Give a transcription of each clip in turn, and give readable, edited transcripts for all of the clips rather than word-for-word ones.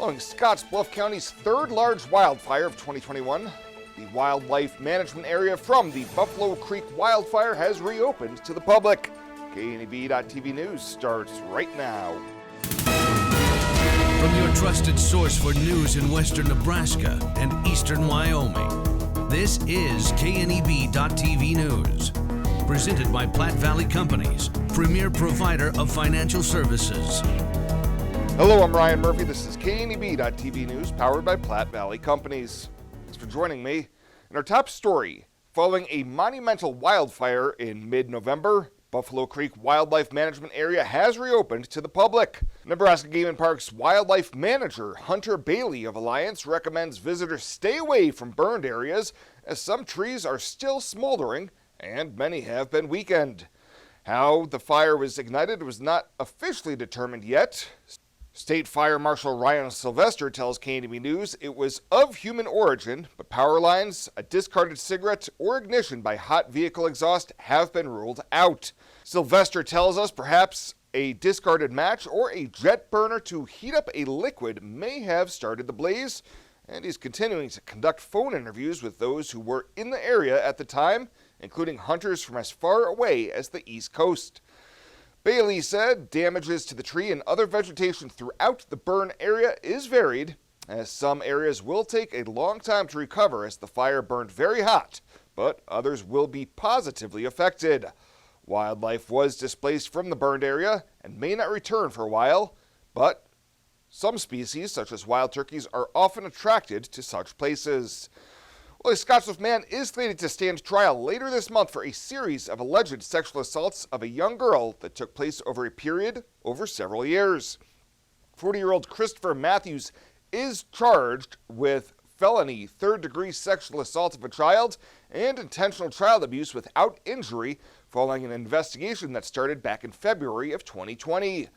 Following Scottsbluff County's third large wildfire of 2021, the wildlife management area from the Buffalo Creek wildfire has reopened to the public. KNEB.TV News starts right now. From your trusted source for news in western Nebraska and eastern Wyoming, this is KNEB.TV News. Presented by Platte Valley Companies, premier provider of financial services. Hello, I'm Ryan Murphy. This is KNEB.TV News, powered by Platte Valley Companies. Thanks for joining me. In our top story, following a monumental wildfire in mid-November, Buffalo Creek Wildlife Management Area has reopened to the public. Nebraska Game and Parks wildlife manager Hunter Bailey of Alliance recommends visitors stay away from burned areas as some trees are still smoldering and many have been weakened. How the fire was ignited was not officially determined yet. State Fire Marshal Ryan Sylvester tells KNEB News it was of human origin, but power lines, a discarded cigarette, or ignition by hot vehicle exhaust have been ruled out. Sylvester tells us perhaps a discarded match or a jet burner to heat up a liquid may have started the blaze, and he's continuing to conduct phone interviews with those who were in the area at the time, including hunters from as far away as the East Coast. Bailey said damages to the tree and other vegetation throughout the burn area is varied, as some areas will take a long time to recover as the fire burned very hot, but others will be positively affected. Wildlife was displaced from the burned area and may not return for a while, but some species, such as wild turkeys, are often attracted to such places. Well, a Scottsbluff man is slated to stand trial later this month for a series of alleged sexual assaults of a young girl that took place over a period over several years. 40-year-old Christopher Matthews is charged with felony third-degree sexual assault of a child and intentional child abuse without injury following an investigation that started back in February of 2020.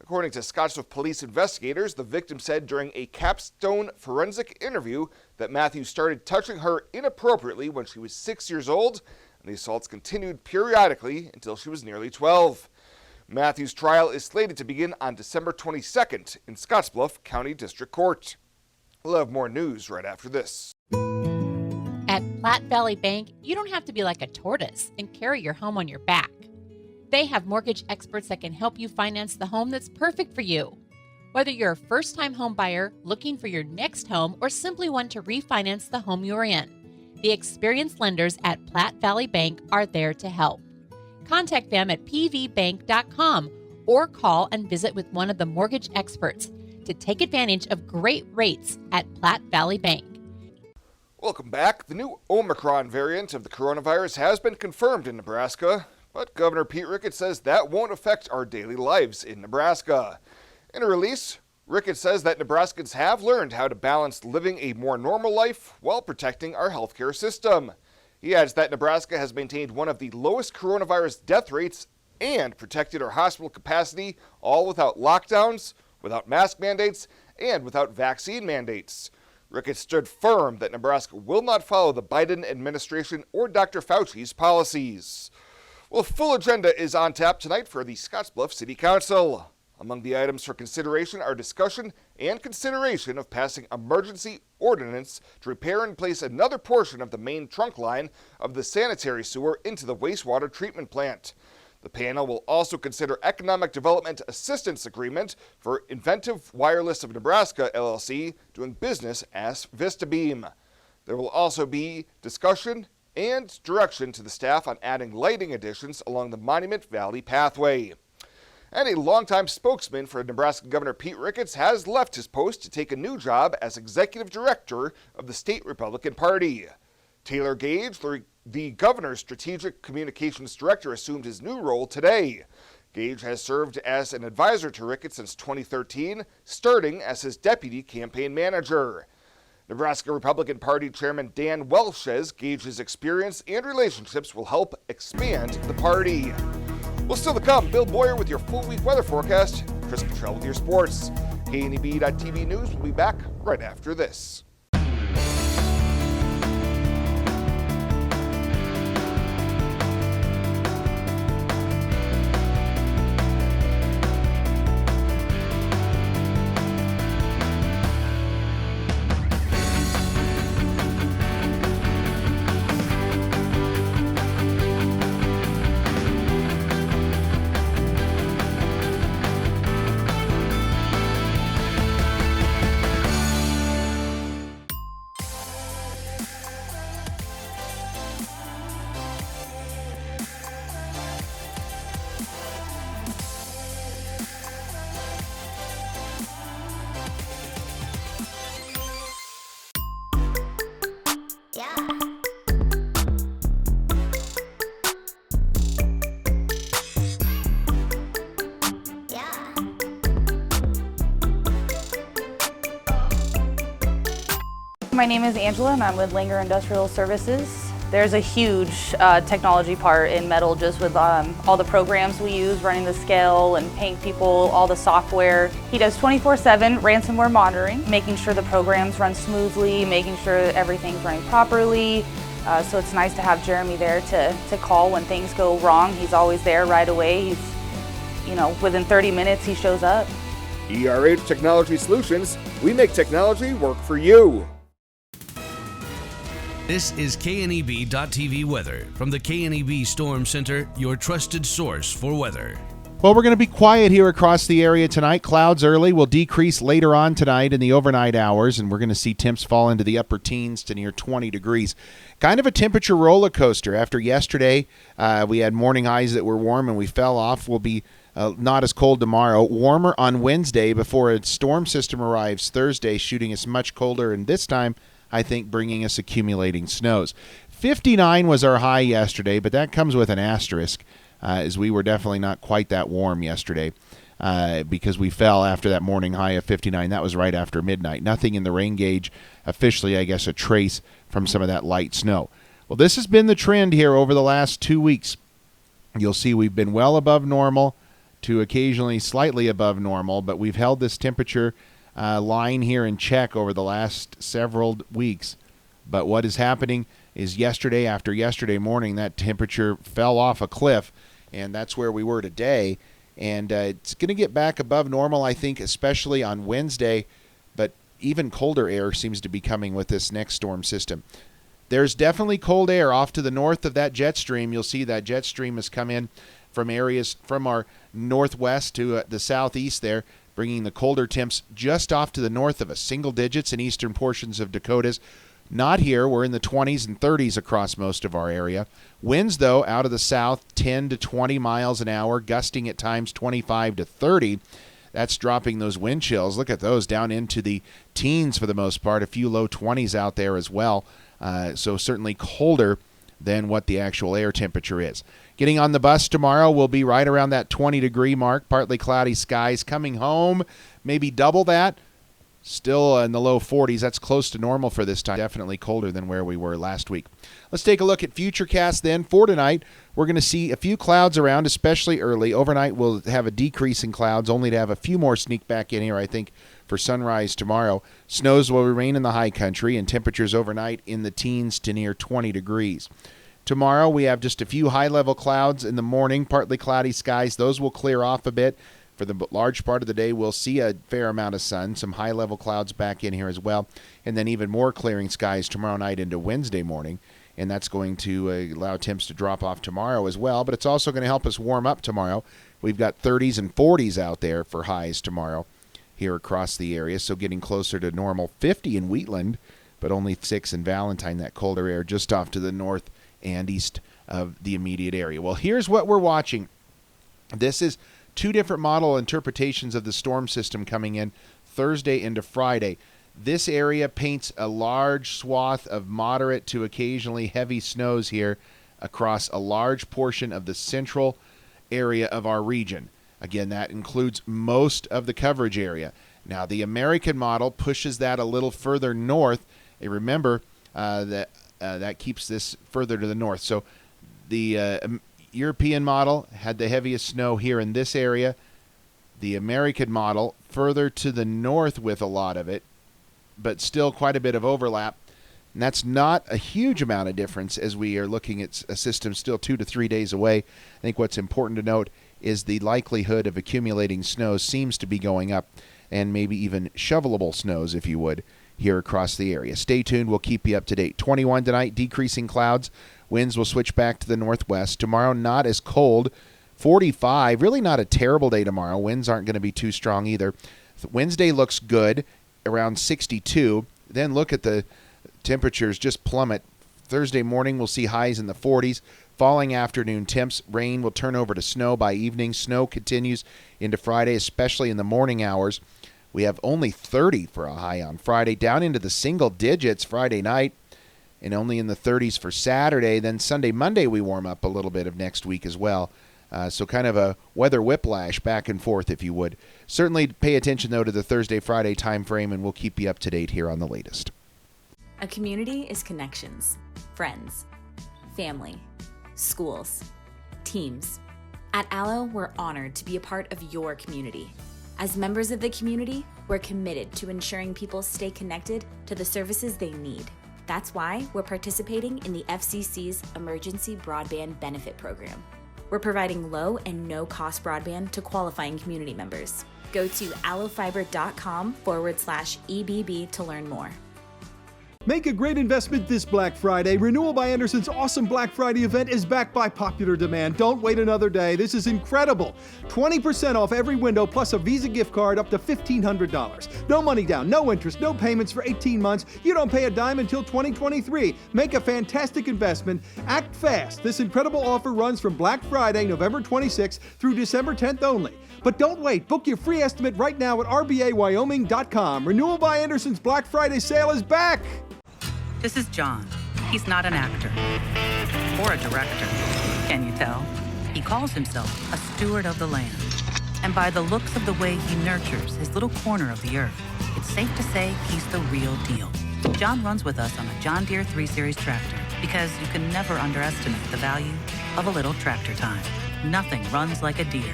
According to Scottsbluff police investigators, the victim said during a capstone forensic interview that Matthews started touching her inappropriately when she was 6 years old, and the assaults continued periodically until she was nearly 12. Matthews' trial is slated to begin on December 22nd in Scottsbluff County District Court. We'll have more news right after this. At Platte Valley Bank, you don't have to be like a tortoise and carry your home on your back. They have mortgage experts that can help you finance the home that's perfect for you. Whether you're a first-time home buyer looking for your next home or simply want to refinance the home you're in, the experienced lenders at Platte Valley Bank are there to help. Contact them at pvbank.com or call and visit with one of the mortgage experts to take advantage of great rates at Platte Valley Bank. Welcome back. The new Omicron variant of the coronavirus has been confirmed in Nebraska, but Governor Pete Ricketts says that won't affect our daily lives in Nebraska. In a release, Ricketts says that Nebraskans have learned how to balance living a more normal life while protecting our healthcare system. He adds that Nebraska has maintained one of the lowest coronavirus death rates and protected our hospital capacity, all without lockdowns, without mask mandates, and without vaccine mandates. Ricketts stood firm that Nebraska will not follow the Biden administration or Dr. Fauci's policies. Well, a full agenda is on tap tonight for the Scottsbluff City Council. Among the items for consideration are discussion and consideration of passing emergency ordinance to repair and place another portion of the main trunk line of the sanitary sewer into the wastewater treatment plant. The panel will also consider economic development assistance agreement for Inventive Wireless of Nebraska, LLC, doing business as VistaBeam. There will also be discussion and direction to the staff on adding lighting additions along the Monument Valley pathway. And a longtime spokesman for Nebraska Governor Pete Ricketts has left his post to take a new job as executive director of the state Republican Party. Taylor Gage, the governor's strategic communications director, assumed his new role today. Gage has served as an advisor to Ricketts since 2013, starting as his deputy campaign manager. Nebraska Republican Party Chairman Dan Welsh says Gage's experience and relationships will help expand the party. Well, still to come, Bill Boyer with your full week weather forecast, Chris Cottrell with your sports. KNEB.TV News will be back right after this. My name is Angela and I'm with Langer Industrial Services. There's a huge technology part in metal, just with all the programs we use, running the scale and paying people, all the software. He does 24/7 ransomware monitoring, making sure the programs run smoothly, making sure everything's running properly. So it's nice to have Jeremy there to call when things go wrong. He's always there right away. Within 30 minutes he shows up. ERH Technology Solutions, we make technology work for you. This is KNEB.TV weather from the KNEB Storm Center, your trusted source for weather. Well, we're going to be quiet here across the area tonight. Clouds early will decrease later on tonight in the overnight hours, and we're going to see temps fall into the upper teens to near 20 degrees. Kind of a temperature roller coaster. After yesterday, we had morning highs that were warm, and we fell off. We'll be not as cold tomorrow. Warmer on Wednesday before a storm system arrives Thursday, shooting us much colder, and this time, I think, bringing us accumulating snows. 59 was our high yesterday, but that comes with an asterisk, as we were definitely not quite that warm yesterday because we fell after that morning high of 59. That was right after midnight. Nothing in the rain gauge, officially, I guess, a trace from some of that light snow. Well, this has been the trend here over the last 2 weeks. You'll see we've been well above normal to occasionally slightly above normal, but we've held this temperature line here in check over the last several weeks. But what is happening is after yesterday morning, that temperature fell off a cliff, and that's where we were today. And it's going to get back above normal, I think, especially on Wednesday, but even colder air seems to be coming with this next storm system. There's definitely cold air off to the north of that jet stream. You'll see that jet stream has come in from areas from our northwest to the southeast there, bringing the colder temps just off to the north of us, single digits in eastern portions of Dakotas. Not here. We're in the 20s and 30s across most of our area. Winds, though, out of the south, 10 to 20 miles an hour, gusting at times 25 to 30. That's dropping those wind chills. Look at those, down into the teens for the most part, a few low 20s out there as well. So certainly colder than what the actual air temperature is. Getting on the bus tomorrow, we'll be right around that 20-degree mark, partly cloudy skies. Coming home, maybe double that. Still in the low 40s. That's close to normal for this time. Definitely colder than where we were last week. Let's take a look at Futurecast then. For tonight, we're going to see a few clouds around, especially early. Overnight, we'll have a decrease in clouds, only to have a few more sneak back in here, I think, for sunrise tomorrow. Snows will remain in the high country, and temperatures overnight in the teens to near 20 degrees. Tomorrow, we have just a few high-level clouds in the morning, partly cloudy skies. Those will clear off a bit. For the large part of the day, we'll see a fair amount of sun, some high-level clouds back in here as well, and then even more clearing skies tomorrow night into Wednesday morning, and that's going to allow temps to drop off tomorrow as well, but it's also going to help us warm up tomorrow. We've got 30s and 40s out there for highs tomorrow here across the area, so getting closer to normal. 50 in Wheatland, but only 6 in Valentine, that colder air just off to the north and east of the immediate area. Well, here's what we're watching. This is two different model interpretations of the storm system coming in Thursday into Friday. This area paints a large swath of moderate to occasionally heavy snows here across a large portion of the central area of our region. Again, that includes most of the coverage area. Now, the American model pushes that a little further north. And remember that keeps this further to the north. So the European model had the heaviest snow here in this area. The American model further to the north with a lot of it, but still quite a bit of overlap. And that's not a huge amount of difference as we are looking at a system still 2 to 3 days away. I think what's important to note is the likelihood of accumulating snow seems to be going up, and maybe even shovelable snows, if you would, here across the area. Stay tuned. We'll keep you up to date. 21 tonight, decreasing clouds. Winds will switch back to the northwest. Tomorrow, not as cold. 45. Really not a terrible day tomorrow. Winds aren't going to be too strong either. Wednesday looks good, around 62. Then look at the temperatures just plummet. Thursday morning, we'll see highs in the 40s. Falling afternoon temps. Rain will turn over to snow by evening. Snow continues into Friday, especially in the morning hours. We have only 30 for a high on Friday, down into the single digits Friday night, and only in the 30s for Saturday. Then Sunday, Monday, we warm up a little bit of next week as well. So kind of a weather whiplash back and forth, if you would. Certainly pay attention, though, to the Thursday, Friday time frame, and we'll keep you up to date here on the latest. A community is connections, friends, family, schools, teams. At Allo, we're honored to be a part of your community. As members of the community, we're committed to ensuring people stay connected to the services they need. That's why we're participating in the FCC's Emergency Broadband Benefit Program. We're providing low and no-cost broadband to qualifying community members. Go to allofiber.com/EBB to learn more. Make a great investment this Black Friday. Renewal by Anderson's awesome Black Friday event is backed by popular demand. Don't wait another day. This is incredible. 20% off every window plus a Visa gift card up to $1,500. No money down, no interest, no payments for 18 months. You don't pay a dime until 2023. Make a fantastic investment. Act fast. This incredible offer runs from Black Friday, November 26th through December 10th only. But don't wait. Book your free estimate right now at rbawyoming.com. Renewal by Anderson's Black Friday sale is back. This is John. He's not an actor or a director. Can you tell? He calls himself a steward of the land. And by the looks of the way he nurtures his little corner of the earth, it's safe to say he's the real deal. John runs with us on a John Deere 3 Series tractor because you can never underestimate the value of a little tractor time. Nothing runs like a Deere.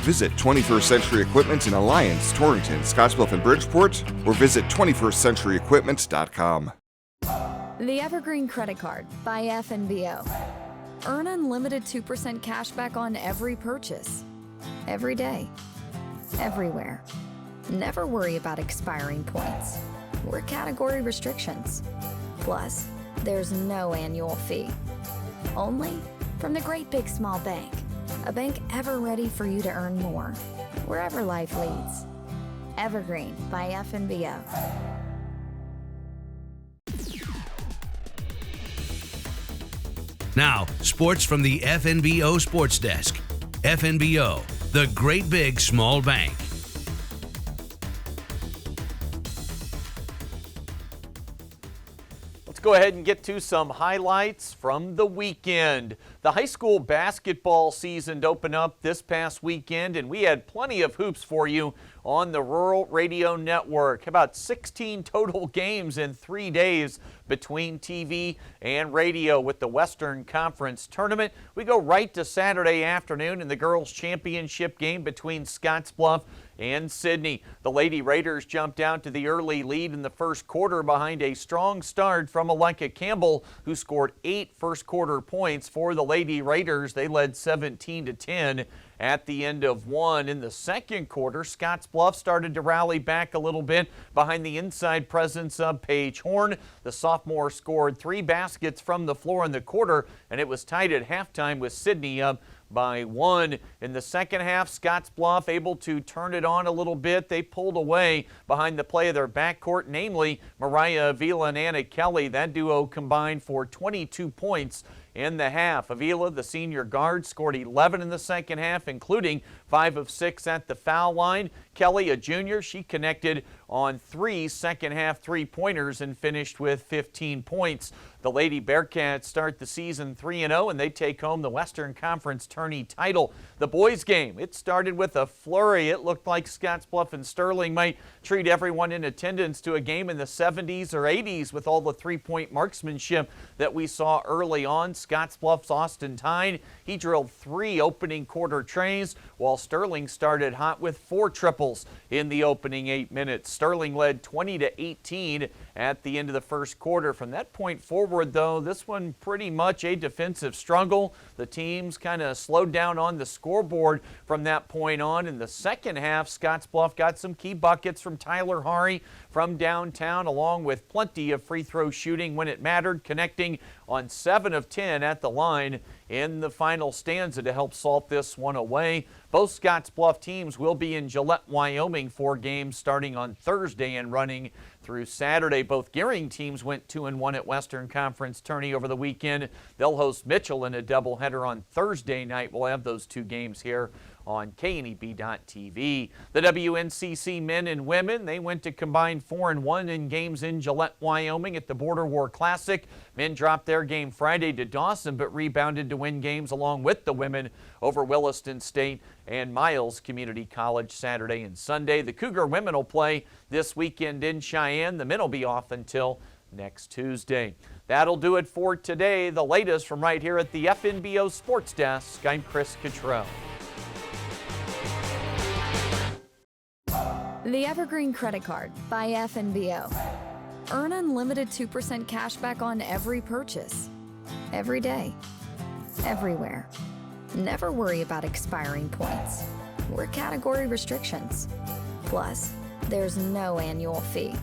Visit 21st Century Equipment in Alliance, Torrington, Scottsbluff, and Bridgeport, or visit 21stcenturyequipment.com. The Evergreen Credit Card by FNBO. Earn unlimited 2% cash back on every purchase. Every day. Everywhere. Never worry about expiring points or category restrictions. Plus, there's no annual fee. Only from the Great Big Small Bank. A bank ever ready for you to earn more, wherever life leads. Evergreen by FNBO. Now, sports from the FNBO Sports Desk. FNBO, the Great Big Small Bank. Let's go ahead and get to some highlights from the weekend. The high school basketball season opened up this past weekend, and we had plenty of hoops for you on the Rural Radio Network. About 16 total games in 3 days between TV and radio with the Western Conference Tournament. We go right to Saturday afternoon in the girls' championship game between Scottsbluff and Sidney. The Lady Raiders jumped out to the early lead in the first quarter behind a strong start from Alenka Campbell, who scored 8 first-quarter points for the Lady Raiders. They led 17-10 at the end of one. In the second quarter, Scottsbluff started to rally back a little bit behind the inside presence of Paige Horn. The sophomore scored 3 baskets from the floor in the quarter, and it was tied at halftime with Sidney up by 1. In the second half, Scottsbluff able to turn it on a little bit. They pulled away behind the play of their backcourt, namely Mariah Avila and Anna Kelly. That duo combined for 22 points in the half. Avila, the senior guard, scored 11 in the second half, including 5 of 6 at the foul line. Kelly, a junior, she connected on 3 second-half three-pointers and finished with 15 points. The Lady Bearcats start the season 3-0, and they take home the Western Conference tourney title. The boys' game, it started with a flurry. It looked like Scottsbluff and Sterling might treat everyone in attendance to a game in the 70s or 80s with all the three-point marksmanship that we saw early on. Scottsbluff's Austin Tyne, he drilled 3 opening quarter trays, while Sterling started hot with 4 triples in the opening 8 minutes. Sterling led 20-18 at the end of the first quarter. From that point forward, though, this one pretty much a defensive struggle. The teams kind of slowed down on the scoreboard from that point on. In the second half, Scottsbluff got some key buckets from Tyler Hari from downtown, along with plenty of free throw shooting when it mattered, connecting on 7 of 10 at the line in the final stanza to help salt this one away. Both Scottsbluff teams will be in Gillette, Wyoming for games starting on Thursday and running through Saturday. Both Gearing teams went 2-1 at Western Conference tourney over the weekend. They'll host Mitchell in a doubleheader on Thursday night. We'll have those 2 games here on KNEB.TV. The WNCC men and women, they went to combined 4-1 in games in Gillette, Wyoming at the Border War Classic. Men dropped their game Friday to Dawson, but rebounded to win games along with the women over Williston State and Miles Community College Saturday and Sunday. The Cougar women will play this weekend in Cheyenne. The men will be off until next Tuesday. That'll do it for today. The latest from right here at the FNBO Sports Desk. I'm Chris Cottrell. The Evergreen Credit Card by FNBO. Earn unlimited 2% cash back on every purchase. Every day. Everywhere. Never worry about expiring points or category restrictions. Plus, there's no annual fee.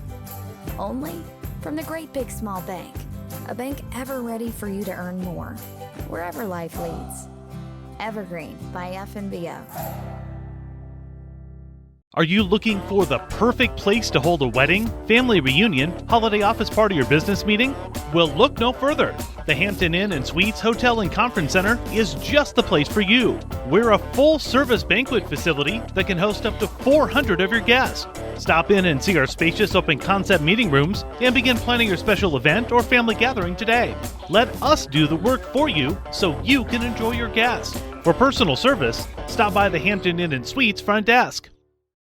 Only from the Great Big Small Bank. A bank ever ready for you to earn more, wherever life leads. Evergreen by FNBO. Are you looking for the perfect place to hold a wedding, family reunion, holiday office party, or business meeting? Well, look no further. The Hampton Inn and Suites Hotel and Conference Center is just the place for you. We're a full-service banquet facility that can host up to 400 of your guests. Stop in and see our spacious open-concept meeting rooms and begin planning your special event or family gathering today. Let us do the work for you so you can enjoy your guests. For personal service, stop by the Hampton Inn and Suites front desk.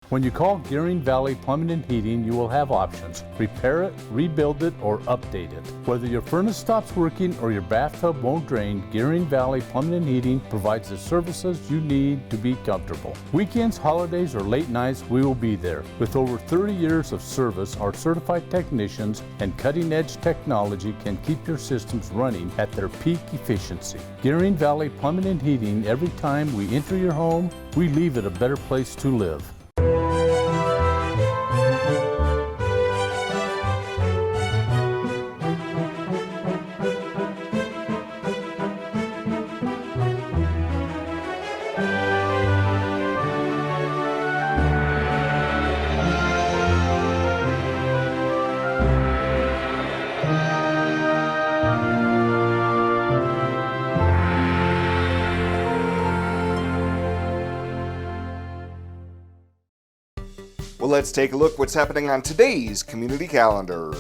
When you call Gearing Valley Plumbing and Heating, you will have options. Repair it, rebuild it, or update it. Whether your furnace stops working or your bathtub won't drain, Gearing Valley Plumbing and Heating provides the services you need to be comfortable. Weekends, holidays, or late nights, we will be there. With over 30 years of service, our certified technicians and cutting-edge technology can keep your systems running at their peak efficiency. Gearing Valley Plumbing and Heating, every time we enter your home, we leave it a better place to live. Well, let's take a look what's happening on today's community calendar.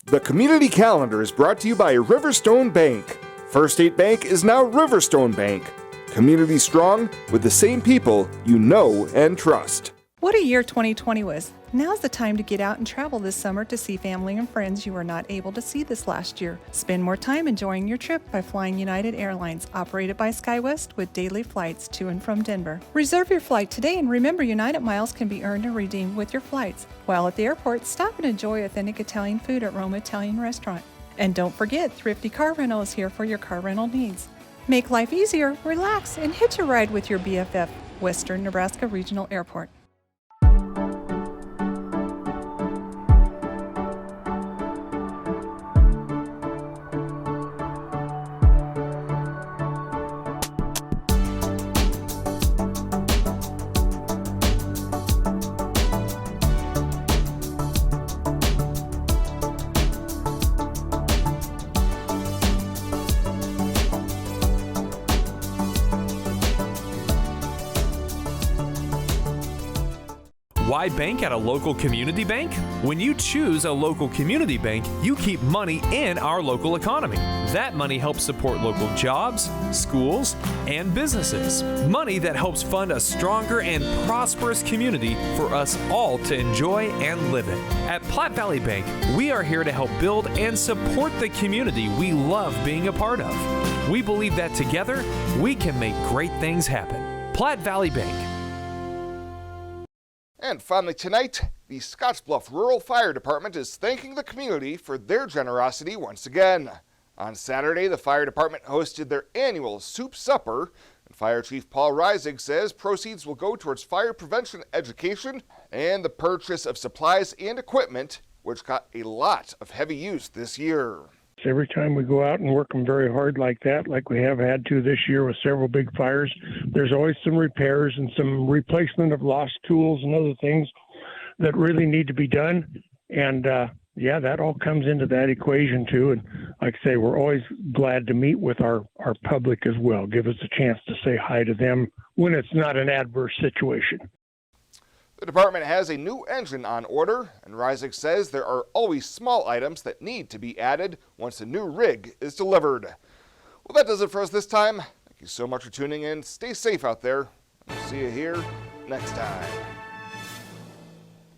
The community calendar is brought to you by Riverstone Bank. First State Bank is now Riverstone Bank. Community strong with the same people you know and trust. What a year 2020 was. Now's the time to get out and travel this summer to see family and friends you were not able to see this last year. Spend more time enjoying your trip by flying United Airlines, operated by SkyWest with daily flights to and from Denver. Reserve your flight today and remember United Miles can be earned and redeemed with your flights. While at the airport, stop and enjoy authentic Italian food at Roma Italian Restaurant. And don't forget, Thrifty Car Rental is here for your car rental needs. Make life easier, relax, and hitch a ride with your BFF, Western Nebraska Regional Airport. Why bank at a local community bank? When you choose a local community bank, you keep money in our local economy. That money helps support local jobs, schools, and businesses. Money that helps fund a stronger and prosperous community for us all to enjoy and live in. At Platte Valley Bank, we are here to help build and support the community we love being a part of. We believe that together, we can make great things happen. Platte Valley Bank. And finally tonight, the Scottsbluff Rural Fire Department is thanking the community for their generosity once again. On Saturday, the fire department hosted their annual soup supper, and Fire Chief Paul Reisig says proceeds will go towards fire prevention education and the purchase of supplies and equipment, which got a lot of heavy use this year. Every time we go out and work them very hard like that, like we have had to this year with several big fires, there's always some repairs and some replacement of lost tools and other things that really need to be done. And that all comes into that equation too. And like I say, we're always glad to meet with our public as well. Give us a chance to say hi to them when it's not an adverse situation. The department has a new engine on order, and Reisig says there are always small items that need to be added once a new rig is delivered. Well, that does it for us this time. Thank you so much for tuning in. Stay safe out there. We'll see you here next time.